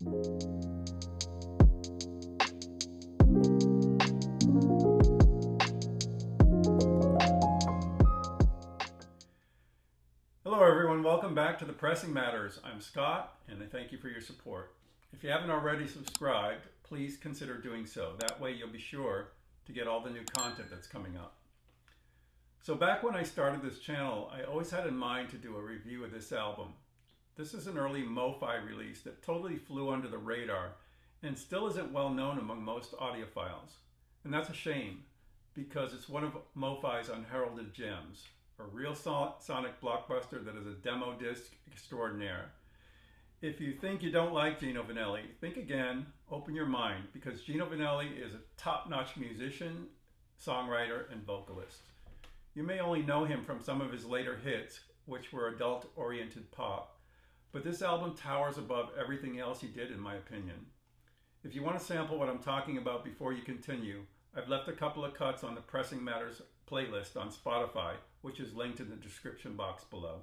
Hello everyone, welcome back to The Pressing Matters. I'm Scott and I thank you for your support. If you haven't already subscribed, please consider doing so. That way you'll be sure to get all the new content that's coming up. So back when I started this channel, I always had in mind to do a review of this album. This is an early Mo-Fi release that totally flew under the radar and still isn't well known among most audiophiles. And that's a shame because it's one of Mo-Fi's unheralded gems. A real sonic blockbuster that is a demo disc extraordinaire. If you think you don't like Gino Vannelli, think again, open your mind, because Gino Vannelli is a top-notch musician, songwriter, and vocalist. You may only know him from some of his later hits, which were adult-oriented pop, but this album towers above everything else he did, in my opinion. If you want to sample what I'm talking about before you continue, I've left a couple of cuts on the Pressing Matters playlist on Spotify, which is linked in the description box below.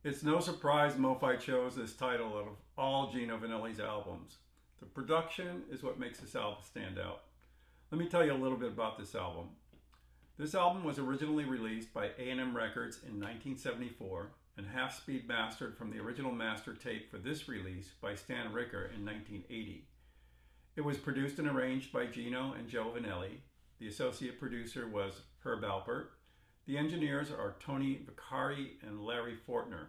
It's no surprise Mo-Fi chose this title out of all Gino Vannelli's albums. The production is what makes this album stand out. Let me tell you a little bit about this album. This album was originally released by A&M Records in 1974 and half-speed mastered from the original master tape for this release by Stan Ricker in 1980. It was produced and arranged by Gino and Joe Vannelli. The associate producer was Herb Alpert. The engineers are Tony Vicari and Larry Fortner.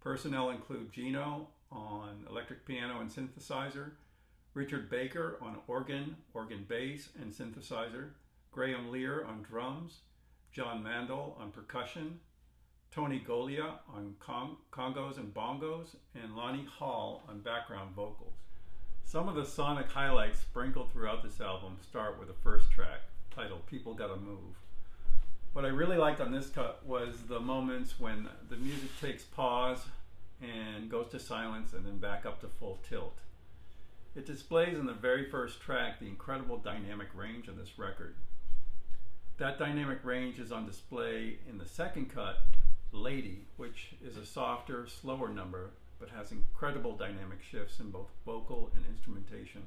Personnel include Gino on electric piano and synthesizer, Richard Baker on organ, organ bass, and synthesizer, Graham Lear on drums, John Mandel on percussion, Tony Golia on congos and bongos, and Lonnie Hall on background vocals. Some of the sonic highlights sprinkled throughout this album start with the first track, titled People Gotta Move. What I really liked on this cut was the moments when the music takes pause and goes to silence and then back up to full tilt. It displays in the very first track the incredible dynamic range of this record. That dynamic range is on display in the second cut, Lady, which is a softer, slower number, but has incredible dynamic shifts in both vocal and instrumentation.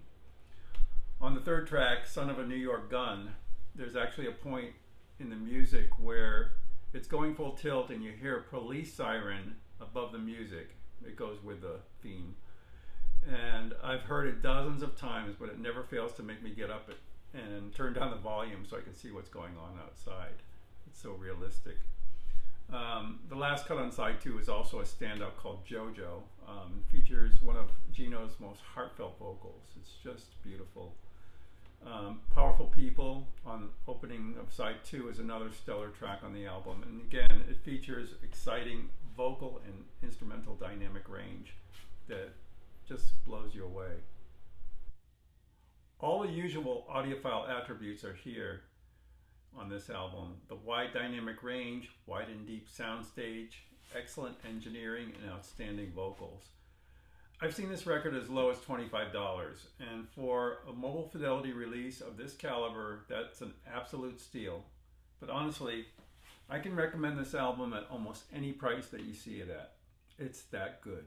On the third track, Son of a New York Gun, there's actually a point in the music where it's going full tilt and you hear a police siren above the music. It goes with the theme. And I've heard it dozens of times, but it never fails to make me get up and turn down the volume so I can see what's going on outside. It's so realistic. The last cut on side 2 is also a standout called JoJo. Features one of Gino's most heartfelt vocals. It's just beautiful. Powerful People on opening of side 2 is another stellar track on the album. And again, it features exciting vocal and instrumental dynamic range that just blows you away. All the usual audiophile attributes are here on this album. The wide dynamic range, wide and deep soundstage, excellent engineering, and outstanding vocals. I've seen this record as low as $25, and for a Mobile Fidelity release of this caliber, that's an absolute steal. But honestly, I can recommend this album at almost any price that you see it at. It's that good.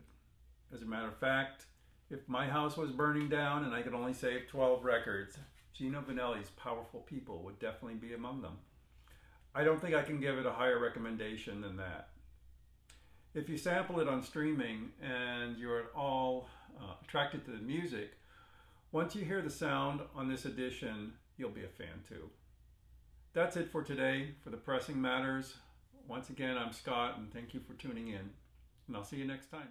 As a matter of fact, if my house was burning down and I could only save 12 records, Gino Vannelli's Powerful People would definitely be among them. I don't think I can give it a higher recommendation than that. If you sample it on streaming and you're at all attracted to the music, once you hear the sound on this edition, you'll be a fan too. That's it for today for The Pressing Matters. Once again, I'm Scott, and thank you for tuning in, and I'll see you next time.